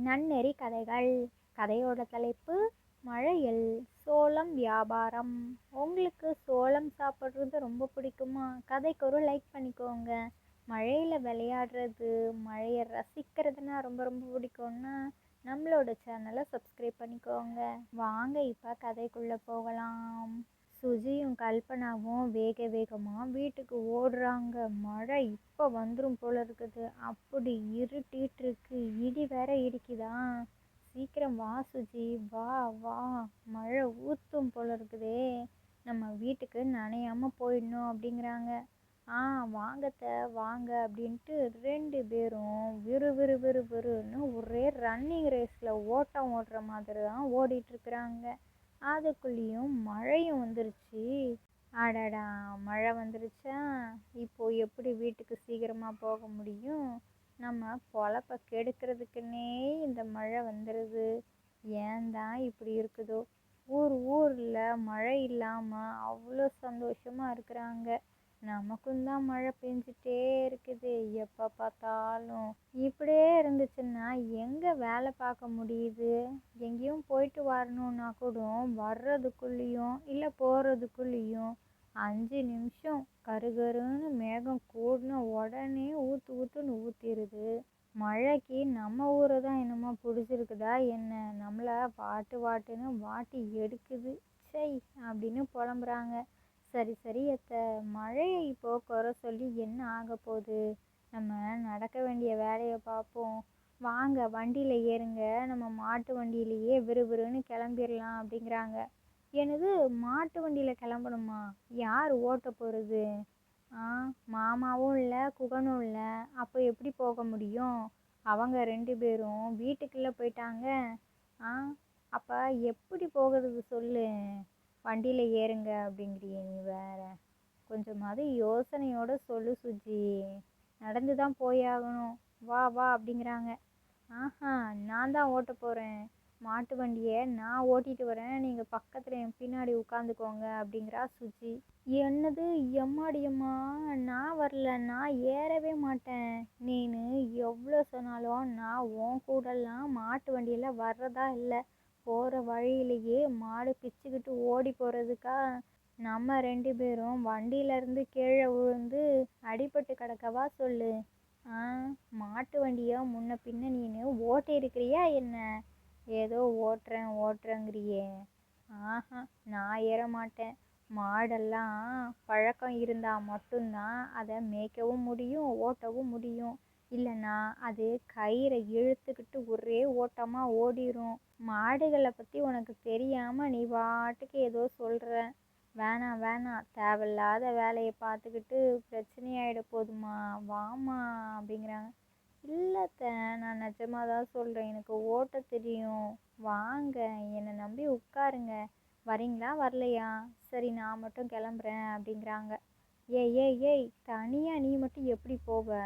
நன்னெறி கதைகள். கதையோட தலைப்பு மழையில் சோளம் வியாபாரம். உங்களுக்கு சோளம் சாப்பிட்றது ரொம்ப பிடிக்குமா? கதைக்கு ஒரு லைக் பண்ணிக்கோங்க. மழையில் விளையாடுறது, மழையை ரசிக்கிறதுனா ரொம்ப ரொம்ப பிடிக்கும்னா நம்மளோட சேனலை சப்ஸ்கிரைப் பண்ணிக்கோங்க. வாங்க இப்போ கதைக்குள்ளே போகலாம். சுஜியும் கல்பனாவும் வேக வேகமாக வீட்டுக்கு ஓடுறாங்க. மழை இப்போ வந்துடும் போல இருக்குது. அப்படி இருட்டிட்டு இருக்கு. இடி வேற இடிக்குதா. சீக்கிரம் வா சுஜி, வா வா, மழை ஊற்றும் போல இருக்குதே. நம்ம வீட்டுக்கு நனையாம போயிடணும் அப்படிங்கிறாங்க. வாங்கத்த வாங்க அப்படின்ட்டு 2 பேரும் விறு விறு விறு விறுன்னு ஒரே ரன்னிங் ரேஸில் ஓட்டம் ஓடுற மாதிரி தான் ஓடிட்டுருக்குறாங்க. அதுக்குள்ளேயும் மழையும் வந்துருச்சு. அடடா, மழை வந்துருச்சா? இப்போ எப்படி வீட்டுக்கு சீக்கிரமாக போக முடியும்? நம்ம பொழப்ப கெடுக்கிறதுக்குன்னே இந்த மழை வந்துடுது. ஏன் தான் இப்படி இருக்குதோ. ஊரில் மழை இல்லாமல் அவ்வளோ சந்தோஷமாக இருக்கிறாங்க. நமக்கும் தான் மழை பெஞ்சிட்டே இருக்குது எப்போ பார்த்தாலும். இப்படியே இருந்துச்சுன்னா எங்கே வேலை பார்க்க முடியுது? எங்கேயும் போயிட்டு வரணுன்னா கூட வர்றதுக்குள்ளேயும் இல்லை போகிறதுக்குள்ளேயும் 5 நிமிஷம் கருகருன்னு மேகம் கூடின உடனே ஊற்றுன்னு ஊற்றிடுது. மழைக்கு நம்ம ஊரை தான் என்னமோ பிடிச்சிருக்குதா என்ன? நம்மளை வாட்டுன்னு வாட்டி எடுக்குது. சை அப்படின்னு புலம்புறாங்க. சரி அத்தை, மழையை இப்போ குறை சொல்லி என்ன ஆக போகுது? நம்ம நடக்க வேண்டிய வேலையை பார்ப்போம். வாங்க வண்டியில் ஏறுங்க, நம்ம மாட்டு வண்டியிலேயே விறுவிறுன்னு கிளம்பிடலாம் அப்படிங்கிறாங்க. எனது மாட்டு வண்டியில் கிளம்பணுமா? யார் ஓட்ட போகிறது? மாமாவும் இல்லை குகனும் இல்லை, அப்போ எப்படி போக முடியும்? அவங்க 2 பேரும் வீட்டுக்குள்ளே போயிட்டாங்க. அப்போ எப்படி போகிறது சொல்லு? வண்டியில் ஏறுங்க அப்படிங்கிறியே நீ வேற. கொஞ்சமாவது யோசனையோடு சொல்லு சுஜி. நடந்து தான் போயாகணும். வா வா அப்படிங்கிறாங்க. நான் தான் ஓட்ட போகிறேன். மாட்டு வண்டியை நான் ஓட்டிட்டு வரேன், நீங்கள் பக்கத்தில் என் பின்னாடி உட்காந்துக்கோங்க அப்படிங்கிறா சுஜி. என்னது எம்மாடியம்மா, நான் வரல, நான் ஏறவே மாட்டேன். நீனு எவ்வளோ சொன்னாலும் நான் உன் கூடலாம் மாட்டு வண்டியில் வர்றதா இல்லை. போகிற வழியிலேயே மாடு பிச்சுக்கிட்டு ஓடி போகிறதுக்கா நம்ம 2 பேரும் வண்டியிலேருந்து கீழே விழுந்து அடிபட்டு கிடக்கவா சொல்லு? மாட்டு வண்டியை முன்ன பின்ன நீனு ஓட்டி இருக்கிறியா என்ன? ஏதோ ஓட்டுறேங்கிறியே. நான் ஏற மாட்டேன். மாடெல்லாம் பழக்கம் இருந்தால் மட்டும்தான் அதை மேய்க்கவும் முடியும், ஓட்டவும் முடியும். இல்லைன்னா அது கயிறை இழுத்துக்கிட்டு ஒரே ஓட்டமாக ஓடிடும். மாடுகளை பற்றி உனக்கு தெரியாமல் நீ வாட்டுக்கு ஏதோ சொல்கிற. வேணாம், தேவையில்லாத வேலையை பார்த்துக்கிட்டு பிரச்சனையாயிட போதுமா, வாமா அப்படிங்கிறாங்க. இல்லைத்த, நான் நிஜமாக தான் சொல்கிறேன், எனக்கு ஓட்ட தெரியும். வாங்க, என்னை நம்பி உட்காருங்க. வரீங்களா வரலையா? சரி, நான் மட்டும் கிளம்புறேன் அப்படிங்கிறாங்க. ஏய், தனியாக நீ மட்டும் எப்படி போவ?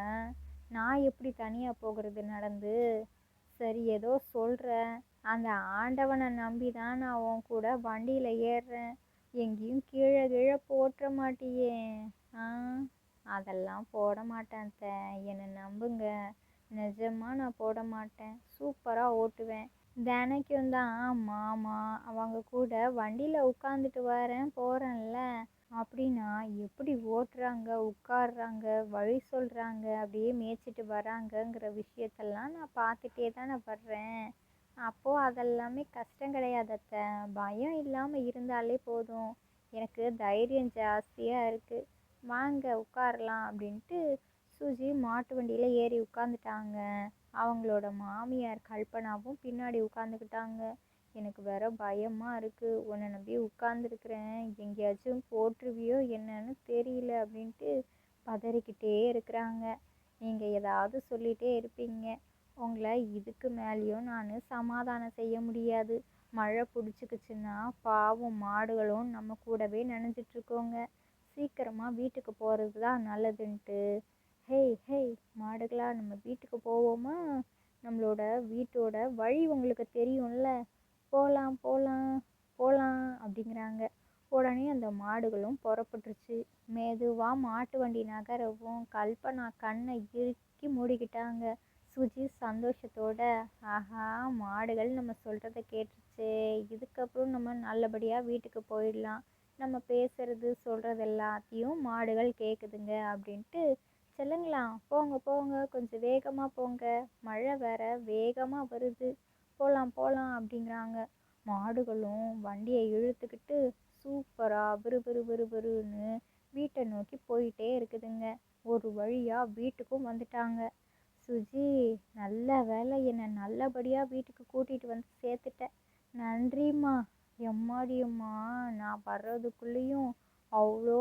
நான் எப்படி தனியாக போகிறது நடந்து? சரி, ஏதோ சொல்கிற. அந்த ஆண்டவனை நம்பி தான் நான் உன் கூட வண்டியில் ஏறுறேன். எங்கேயும் கீழே போட்டுற மாட்டியே? அதெல்லாம் போட மாட்டேன் த, என்னை நம்புங்க. நிஜமாக நான் போட மாட்டேன். சூப்பராக ஓட்டுவேன். தினைக்கும் தான் மாமா அவங்க கூட வண்டியில் உட்காந்துட்டு போகிறேன்ல. அப்படின்னா எப்படி ஓட்டுறாங்க, உட்காடுறாங்க, வழி சொல்கிறாங்க, அப்படியே மேய்ச்சிட்டு வராங்கங்கிற விஷயத்தெல்லாம் நான் பார்த்துட்டே தானே வர்றேன். அப்போது அதெல்லாமே கஷ்டம் கிடையாது அத்தை. பயம் இல்லாமல் இருந்தாலே போதும். எனக்கு தைரியம் ஜாஸ்தியாக இருக்குது. வாங்க உட்காரலாம் அப்படின்ட்டு சுஜி மாட்டு வண்டியில் ஏறி உட்காந்துட்டாங்க. அவங்களோட மாமியார் கல்பனாவும் பின்னாடி உட்காந்துக்கிட்டாங்க. எனக்கு வேற பயமாக இருக்குது. உன்னை நம்பி உட்காந்துருக்குறேன், எங்கேயாச்சும் போட்டுருவியோ என்னன்னு தெரியல அப்படின்ட்டு பதறிக்கிட்டே இருக்கிறாங்க. நீங்கள் ஏதாவது சொல்லிகிட்டே இருப்பீங்க. உங்களை இதுக்கு மேலேயும் நான் சமாதானம் செய்ய முடியாது. மழை பிடிச்சிக்கிச்சுன்னா பாவம் மாடுகளும் நம்ம கூடவே நனைஞ்சிட்ருக்கோங்க. சீக்கிரமாக வீட்டுக்கு போகிறது தான் நல்லதுன்ட்டு. ஹேய் மாடுகளா, நம்ம வீட்டுக்கு போவோமா? நம்மளோட வீட்டோட வழி உங்களுக்கு தெரியும்ல. போகலாம் அப்படிங்கிறாங்க. உடனே அந்த மாடுகளும் புறப்பட்டுருச்சு. மெதுவாக மாட்டு வண்டி நகரவும் கல்பனா கண்ணை இறுக்கி மூடிக்கிட்டாங்க. சுஜி சந்தோஷத்தோட, ஆஹா மாடுகள் நம்ம சொல்கிறத கேட்டுருச்சே, இதுக்கப்புறம் நம்ம நல்லபடியாக வீட்டுக்கு போயிடலாம், நம்ம பேசுறது சொல்கிறது எல்லாத்தையும் மாடுகள் கேட்குதுங்க அப்படின்ட்டு, செல்லுங்களா போங்க போங்க கொஞ்சம் வேகமாக போங்க, மழை வேற வேகமாக வருது, போகலாம் போகலாம் அப்படிங்கிறாங்க. மாடுகளும் வண்டியை இழுத்துக்கிட்டு சூப்பராக விறுவிறுன்னு வீட்டை நோக்கி போயிட்டே இருக்குதுங்க. ஒரு வழியாக வீட்டுக்கும் வந்துட்டாங்க. சுஜி, நல்ல வேலை என்னை நல்லபடியாக வீட்டுக்கு கூட்டிகிட்டு வந்து சேர்த்துட்டேன், நன்றிம்மா. எம்மாடியம்மா, நான் வர்றதுக்குள்ளேயும் அவ்வளோ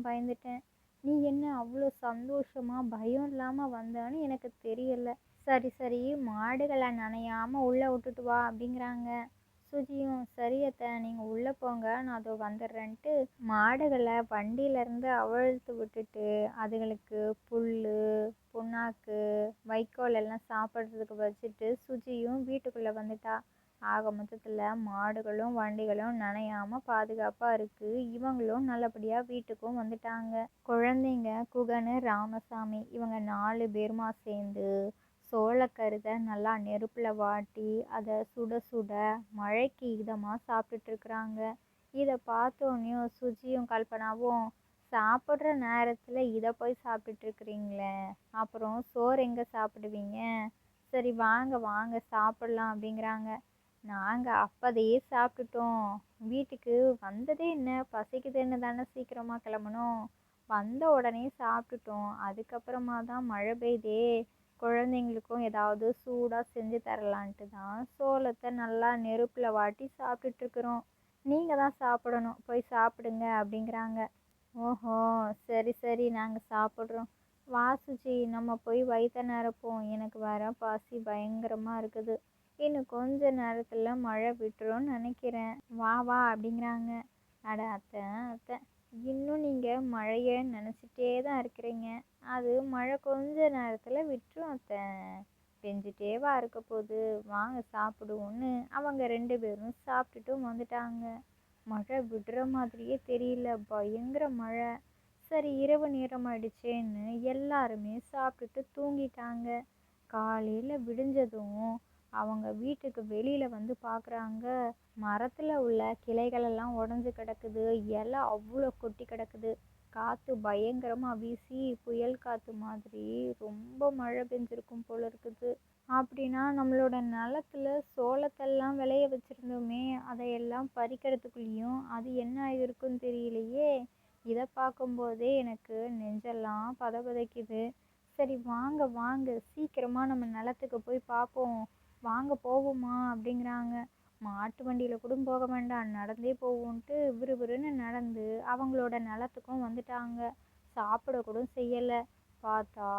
பயந்துட்டேன். நீ என்ன அவ்வளோ சந்தோஷமா பயம் இல்லாமல் வந்தான்னு எனக்கு தெரியல. சரி சரி, மாடுகளை நனையாமல் உள்ளே விட்டுட்டு வா அப்படிங்கிறாங்க. சுஜியும், சரி அத்தை நீங்கள் உள்ளே போங்க, நான் அதோ வந்துடுறேன்ட்டு மாடுகளை வண்டியிலேருந்து அவிழ்த்து விட்டுட்டு அதுகளுக்கு புல், புண்ணாக்கு, வைக்கோல் எல்லாம் சாப்பிட்றதுக்கு வச்சுட்டு சுஜியும் வீட்டுக்குள்ளே வந்துட்டா. ஆக மொத்தத்தில் மாடுகளும் வண்டிகளும் நனையாமல் பாதுகாப்பாக இருக்குது. இவங்களும் நல்லபடியாக வீட்டுக்கும் வந்துட்டாங்க. குழந்தைங்க குகனு, ராமசாமி இவங்க 4 பேருமா சேர்ந்து சோளக்கருதை நல்லா நெருப்பில் வாட்டி அதை சுட சுட மழைக்கு இதமாக சாப்பிட்டுட்ருக்குறாங்க. இதை பார்த்தோன்னையும் சுஜியும் கல்பனாவும், சாப்பிட்ற நேரத்தில் இதை போய் சாப்பிட்டுட்ருக்குறீங்களே, அப்புறம் சோறு எங்கே சாப்பிடுவீங்க, சரி வாங்க வாங்க சாப்பிட்லாம் அப்படிங்கிறாங்க. நாங்கள் அப்போதையே சாப்பிட்டுட்டோம், வீட்டுக்கு வந்ததே என்ன பசிக்குதுன்னு தானே சீக்கிரமாக கிளம்பணும், வந்த உடனே சாப்பிட்டுட்டோம், அதுக்கப்புறமா தான் மழை பெய்தே, குழந்தைங்களுக்கும் ஏதாவது சூடாக செஞ்சு தரலான்ட்டு தான் சோளத்தை நல்லா நெருப்பில் வாட்டி சாப்பிட்டுட்ருக்குறோம், நீங்கள் தான் சாப்பிடணும், போய் சாப்பிடுங்க அப்படிங்கிறாங்க. ஓஹோ, சரி சரி நாங்கள் சாப்பிட்றோம், வா சுஜி நம்ம போய் வயிற்ற நிரப்போம், எனக்கு வர பசி பயங்கரமாக இருக்குது, இன்னும் கொஞ்ச நேரத்தில் மழை விட்டுரும்னு நினைக்கிறேன், வா வா அப்படிங்கிறாங்க. அட அத்தை அத்தை, இன்னும் நீங்கள் மழையை நினச்சிட்டே தான் இருக்கிறீங்க, அது மழை கொஞ்ச நேரத்தில் விட்டுரும் அத்தை, பெஞ்சிட்டேவா இருக்க போகுது, வாங்க சாப்பிடுவோன்னு அவங்க 2 பேரும் சாப்பிட்டுட்டும் வந்துட்டாங்க. மழை விடுற மாதிரியே தெரியல, பயங்கர மழை. சரி இரவு நேரம் ஆயிடுச்சேன்னு எல்லாருமே சாப்பிட்டுட்டு தூங்கிட்டாங்க. காலையில் விடிஞ்சதும் அவங்க வீட்டுக்கு வெளியில் வந்து பார்க்குறாங்க. மரத்தில் உள்ள கிளைகளெல்லாம் உடஞ்சி கிடக்குது, இலை அவ்வளோ கொட்டி கிடக்குது, காற்று பயங்கரமாக வீசி புயல் காற்று மாதிரி ரொம்ப மழை பெஞ்சிருக்கும் போல இருக்குது. அப்படின்னா நம்மளோட நிலத்துல சோளத்தெல்லாம் விளைய வச்சுருந்தோமே, அதையெல்லாம் பறிக்கிறதுக்குள்ளேயும் அது என்ன ஆகிருக்குன்னு தெரியலையே, இதை பார்க்கும்போதே எனக்கு நெஞ்செல்லாம் பதபதைக்குது. சரி வாங்க வாங்க சீக்கிரமாக நம்ம நிலத்துக்கு போய் பார்ப்போம், வாங்க போவோமா அப்படிங்கிறாங்க. மாட்டு வண்டியில் கூட போக வேண்டாம், நடந்தே போவோன்ட்டு விறுவிறுன்னு நடந்து அவங்களோட நிலத்துக்கும் வந்துட்டாங்க. சாப்பிட கூட செய்யலை, பார்த்தா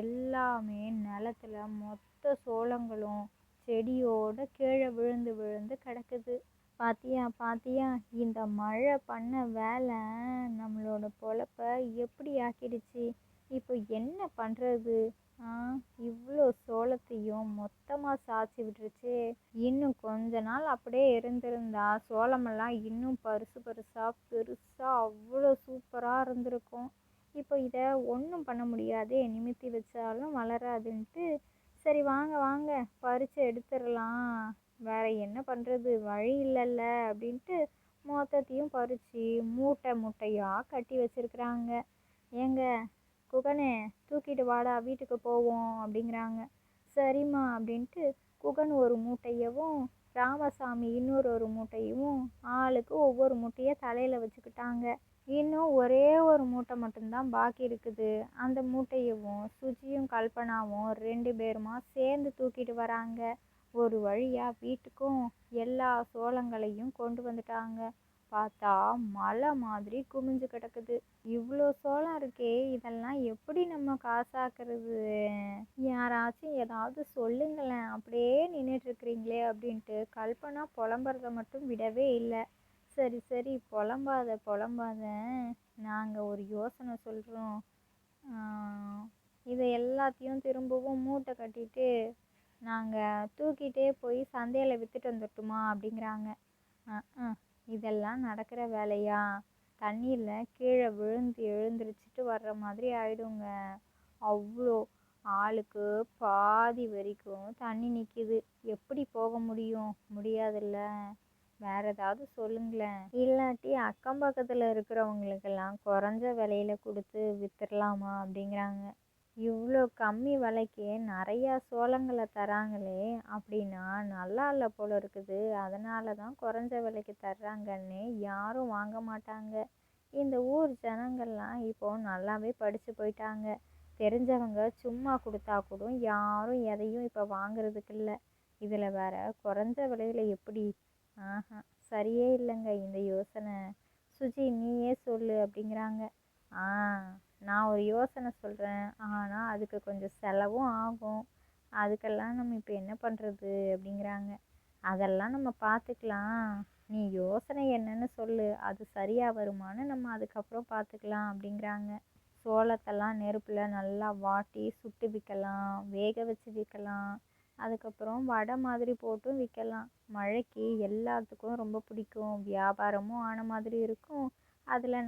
எல்லாமே நிலத்துல மொத்த சோளங்களும் செடியோட கீழே விழுந்து விழுந்து கிடக்குது. பாத்தியா பாத்தியா, இந்த மழை பண்ண வேலை நம்மளோட பொழப்ப எப்படி ஆக்கிடுச்சு, இப்போ என்ன பண்ணுறது, இவ்வளோ சோளத்தையும் மொத்தமாக சாய்ச்சி விட்டுருச்சு, இன்னும் கொஞ்ச நாள் அப்படியே இருந்திருந்தா சோளமெல்லாம் இன்னும் பெருசாக அவ்வளோ சூப்பராக இருந்திருக்கும். இப்போ இதை ஒன்றும் பண்ண முடியாதே, நிமித்தி வச்சாலும் வளராதுன்ட்டு, சரி வாங்க வாங்க பறித்து எடுத்துடலாம், வேற என்ன பண்ணுறது வழி இல்லைல்ல அப்படின்ட்டு மொத்தத்தையும் பறித்து மூட்டை மூட்டையாக கட்டி வச்சிருக்கிறாங்க. ஏங்க குகனே, தூக்கிட்டு வாடா வீட்டுக்கு போவோம் அப்படிங்கிறாங்க. சரிம்மா அப்படின்ட்டு குகன் ஒரு மூட்டையவும் ராமசாமி இன்னொரு மூட்டையும் ஆளுக்கு ஒவ்வொரு மூட்டையை தலையில் வச்சுக்கிட்டாங்க. இன்னும் ஒரே ஒரு மூட்டை மட்டும்தான் பாக்கி இருக்குது. அந்த மூட்டையவும் சுஜியும் கல்பனாவும் 2 பேருமா சேர்ந்து தூக்கிட்டு வராங்க. ஒரு வழியாக வீட்டுக்கும் எல்லா சோளங்களையும் கொண்டு வந்துட்டாங்க. பார்த்தா மலை மாதிரி குமிஞ்சு கிடக்குது. இவ்வளோ சோளம் இருக்கே, இதெல்லாம் எப்படி நம்ம காசாக்குறது, யாராச்சும் ஏதாவது சொல்லுங்களேன், அப்படியே நின்றுட்டுருக்குறீங்களே அப்படின்ட்டு கல்பனா புலம்புறத மட்டும் விடவே இல்லை. சரி சரி புலம்பாத, நாங்கள் ஒரு யோசனை சொல்கிறோம், இதை எல்லாத்தையும் திரும்பவும் மூட்டை கட்டிட்டு நாங்கள் தூக்கிட்டே போய் சந்தையில் விற்றுட்டு வந்துட்டுமா அப்படிங்கிறாங்க. இதெல்லாம் நடக்கிற வேலையா, தண்ணியில் கீழே விழுந்து எழுந்திரிச்சிட்டு வர்ற மாதிரி ஆயிடுங்க, அவ்வளோ ஆளுக்கு பாதி வரைக்கும் தண்ணி நிற்கிது. எப்படி போக முடியும்? முடியாதுல்ல. வேற ஏதாவது சொல்லுங்களேன். இல்லாட்டி அக்கம் பக்கத்தில் இருக்கிறவங்களுக்கெல்லாம் குறைஞ்ச விலையில கொடுத்து வித்துடலாமா அப்படிங்கிறாங்க. இவ்வளோ கம்மி விலைக்கு நிறையா சோளங்களை தராங்களே, அப்படின்னா நல்லா இல்லை போல இருக்குது. அதனால தான் குறைஞ்ச விலைக்கு தர்றாங்கன்னு யாரும் வாங்க மாட்டாங்க. இந்த ஊர் ஜனங்கள்லாம் இப்போ நல்லாவே படித்து போயிட்டாங்க. தெரிஞ்சவங்க சும்மா கொடுத்தா கூட யாரும் எதையும் இப்போ வாங்குறதுக்கு இல்லை. இதில் வேற குறைஞ்ச விலையில் எப்படி? ஆஹா, சரியே இல்லைங்க இந்த யோசனை. சுஜி, நீயே சொல்லு அப்படிங்கிறாங்க. ஆ, நான் ஒரு யோசனை சொல்கிறேன், ஆனால் அதுக்கு கொஞ்சம் செலவும் ஆகும். அதுக்கெல்லாம் நம்ம இப்போ என்ன பண்ணுறது அப்படிங்கிறாங்க. அதெல்லாம் நம்ம பார்த்துக்கலாம். நீ யோசனை என்னன்னு சொல்லு, அது சரியாக வருமானு நம்ம அதுக்கப்புறம் பார்த்துக்கலாம் அப்படிங்கிறாங்க. சோளத்தெல்லாம் நெருப்பில் நல்லா வாட்டி சுட்டு விற்கலாம், வேக வச்சு விற்கலாம், அதுக்கப்புறம் வடை மாதிரி போட்டும் விற்கலாம். மழைக்கு எல்லாத்துக்கும் ரொம்ப பிடிக்கும். வியாபாரமும் ஆன மாதிரி இருக்கும். அதில்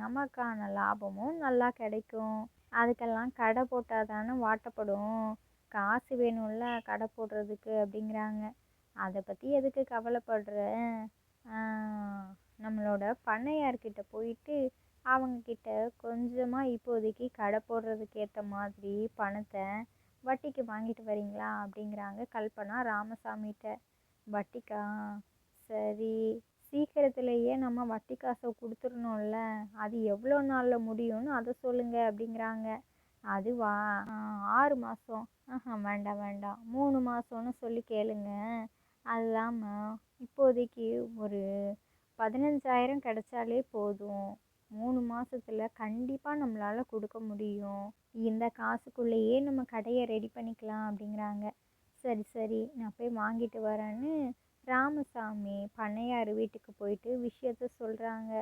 நமக்கான லாபமும் நல்லா கிடைக்கும். அதுக்கெல்லாம் கடை போட்டால் தானே வாட்டப்படும். காசு வேணும்ல கடை போடுறதுக்கு அப்படிங்கிறாங்க. அதை பற்றி எதுக்கு கவலைப்படுற? நம்மளோட பண்ணையார்கிட்ட போயிட்டு அவங்கக்கிட்ட கொஞ்சமாக இப்போதைக்கு கடை போடுறதுக்கு ஏற்ற மாதிரி பணத்தை வட்டிக்கு வாங்கிட்டு வரீங்களா அப்படிங்கிறாங்க கல்பனா ராமசாமிகிட்ட. வட்டிக்கா? சரி, சீக்கிரத்திலேயே நம்ம வட்டி காசை கொடுத்துடணும்ல, அது எவ்வளோ நாளில் முடியும்னு அதை சொல்லுங்க அப்படிங்கிறாங்க. அதுவா? 6 மாதம். வேண்டாம் வேண்டாம், 3 மாதம்னு சொல்லி கேளுங்க. அது இல்லாமல் இப்போதைக்கு ஒரு 15,000 கிடைச்சாலே போதும். 3 மாதத்தில் கண்டிப்பாக நம்மளால் கொடுக்க முடியும். இந்த காசுக்குள்ளேயே நம்ம கடையை ரெடி பண்ணிக்கலாம் அப்படிங்கிறாங்க. சரி சரி, நான் போய் வாங்கிட்டு வரேன்னு ராமசாமி பண்ணையார் வீட்டுக்கு போயிட்டு விஷயத்த சொல்கிறாங்க.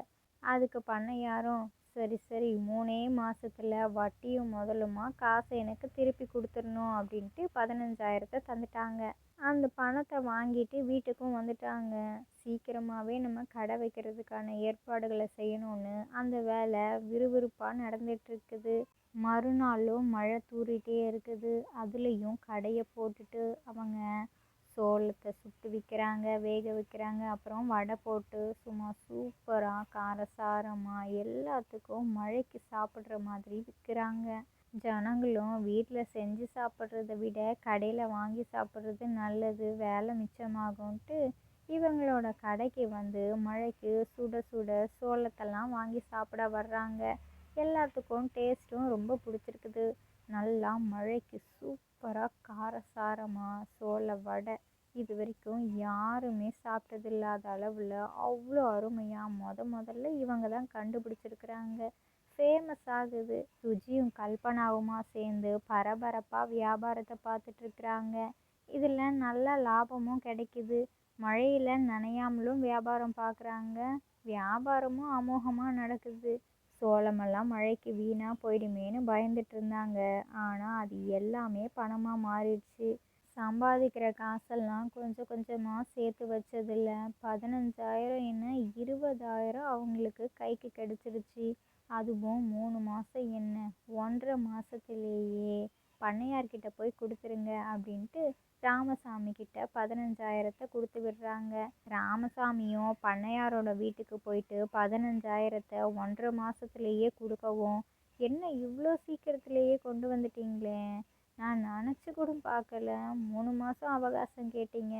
அதுக்கு பண்ணையாரும் சரி சரி, 3 மாதத்தில் வட்டியும் முதலுமா காசை எனக்கு திருப்பி கொடுத்துடணும் அப்படின்ட்டு 15,000 தந்துட்டாங்க. அந்த பணத்தை வாங்கிட்டு வீட்டுக்கும் வந்துட்டாங்க. சீக்கிரமாகவே நம்ம கடை வைக்கிறதுக்கான ஏற்பாடுகளை செய்யணும்னு அந்த வேலை விறுவிறுப்பாக நடந்துகிட்ருக்குது. மறுநாளும் மழை தூறிட்டே இருக்குது. அதுலேயும் கடையை போட்டுட்டு அவங்க சோளத்தை சுட்டு விற்கிறாங்க, வேக வைக்கிறாங்க, அப்புறம் வடை போட்டு சும்மா சூப்பராக காரசாரமாக எல்லாத்துக்கும் மழைக்கு சாப்பிட்ற மாதிரி விற்கிறாங்க. ஜனங்களும் வீட்டில் செஞ்சு சாப்பிட்றத விட கடையில் வாங்கி சாப்பிட்றது நல்லது, வேலை மிச்சமாகும்ன்ட்டு இவங்களோட கடைக்கு வந்து மழைக்கு சுட சுட சோளத்தெல்லாம் வாங்கி சாப்பிட வர்றாங்க. எல்லாத்துக்கும் டேஸ்ட்டும் ரொம்ப பிடிச்சிருக்குது. நல்லா மழைக்கு சூப்பராக காரசாரமாக சோள வடை இது வரைக்கும் யாருமே சாப்பிட்டதில்லாத அளவில் அவ்வளோ அருமையாக முதல்ல இவங்க தான் கண்டுபிடிச்சிருக்கிறாங்க. ஃபேமஸ் ஆகுது. சுஜியும் கல்பனாவுமா சேர்ந்து பரபரப்பாக வியாபாரத்தை பார்த்துட்ருக்குறாங்க. இதில் நல்ல லாபமும் கிடைக்குது. மழையில் நனையாமலும் வியாபாரம் பார்க்குறாங்க. வியாபாரமும் அமோகமாக நடக்குது. சோளமெல்லாம் மழைக்கு வீணாக போயிடுமேன்னு பயந்துட்டு இருந்தாங்க. ஆனால் அது எல்லாமே பணமாக மாறிடுச்சு. சம்பாதிக்கிற காசெல்லாம் கொஞ்சம் கொஞ்சமாக சேர்த்து வச்சதில்ல 15,000 என்ன 20,000 அவங்களுக்கு கைக்கு கிடச்சிருச்சு. அதுவும் 3 மாதம் என்ன 1.5 மாதத்துலேயே. பண்ணையார்கிட்ட போய் கொடுத்துருங்க அப்படின்ட்டு ராமசாமி கிட்ட 15,000 கொடுத்து விடுறாங்க. ராமசாமியும் பண்ணையாரோட வீட்டுக்கு போயிட்டு 15,000 1.5 மாதத்துலேயே கொடுக்கவும், என்ன இவ்வளோ சீக்கிரத்துலேயே கொண்டு வந்துட்டீங்களே, நான் நினச்சி கூட பார்க்கல, 3 மாதம் அவகாசம் கேட்டீங்க,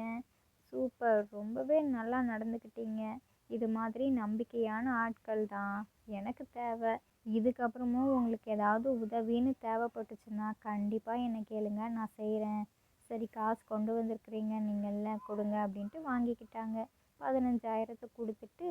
சூப்பர், ரொம்பவே நல்லா நடந்துக்கிட்டீங்க. இது மாதிரி நம்பிக்கையான ஆட்கள் தான் எனக்கு தேவை. இதுக்கப்புறமும் உங்களுக்கு ஏதாவது உதவின்னு தேவைப்பட்டுச்சுன்னா கண்டிப்பாக என்னை கேளுங்க, நான் செய்கிறேன். சரி, காசு கொண்டு வந்திருக்கிறீங்க நீங்கள்ல, கொடுங்க அப்படின்ட்டு வாங்கிக்கிட்டாங்க. 15,000 கொடுத்துட்டு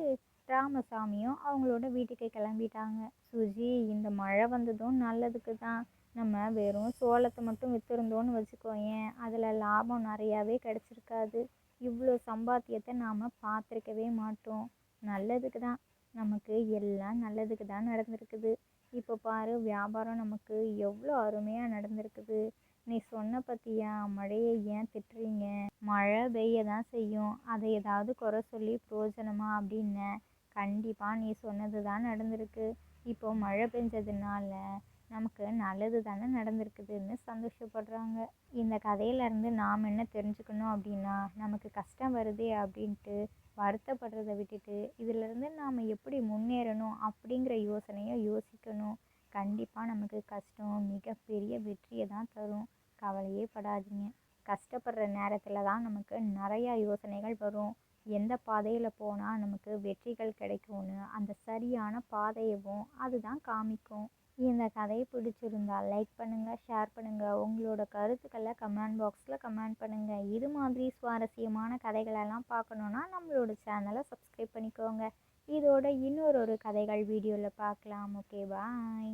ராமசாமியும் அவங்களோட வீட்டுக்கு கிளம்பிட்டாங்க. சுஜி, இந்த மழை வந்ததும் நல்லதுக்கு தான். நம்ம வெறும் சோளத்தை மட்டும் விற்றுருந்தோன்னு வச்சுக்கோயேன், அதில் லாபம் நிறையாவே கிடச்சிருக்காது. இவ்வளோ சம்பாத்தியத்தை நாம் பார்த்துருக்கவே மாட்டோம். நல்லதுக்கு தான், நமக்கு எல்லாம் நல்லதுக்கு தான் நடந்திருக்குது. இப்போ பாரு, வியாபாரம் நமக்கு எவ்வளோ அருமையாக நடந்திருக்குது. நீ சொன்ன பற்றியா, மழையை ஏன் திட்டுறீங்க? மழை பெய்ய தான் செய்யும், அதை ஏதாவது குறை சொல்லி பிரயோஜனமா அப்படின்னு. கண்டிப்பாக நீ சொன்னது தான் நடந்திருக்கு. இப்போ மழை பெஞ்சதுனால நமக்கு நல்லது தானே நடந்திருக்குதுன்னு சந்தோஷப்படுறாங்க. இந்த கதையிலேருந்து நாம் என்ன தெரிஞ்சுக்கணும் அப்படின்னா, நமக்கு கஷ்டம் வருதே அப்படின்ட்டு வருத்தப்படுறத விட்டுட்டு இதிலேருந்து நாம் எப்படி முன்னேறணும் அப்படிங்கிற யோசனையை யோசிக்கணும். கண்டிப்பாக நமக்கு கஷ்டம் மிகப்பெரிய வெற்றியை தான் தரும். கவலையே படாதீங்க. கஷ்டப்படுற நேரத்தில் தான் நமக்கு நிறையா யோசனைகள் வரும். எந்த பாதையில் போனால் நமக்கு வெற்றிகள் கிடைக்கும்னு அந்த சரியான பாதையவும் அதுதான் காமிக்கும். இந்த கதை பிடிச்சிருந்தா லைக் பண்ணுங்கள், ஷேர் பண்ணுங்கள். உங்களோட கருத்துக்களை கமெண்ட் பாக்ஸில் கமெண்ட் பண்ணுங்கள். இது மாதிரி சுவாரஸ்யமான கதைகளெல்லாம் பார்க்கணுன்னா நம்மளோட சேனலை சப்ஸ்கிரைப் பண்ணிக்கோங்க. இதோட இன்னொரு கதைகள் வீடியோவில் பார்க்கலாம். ஓகே, பாய்.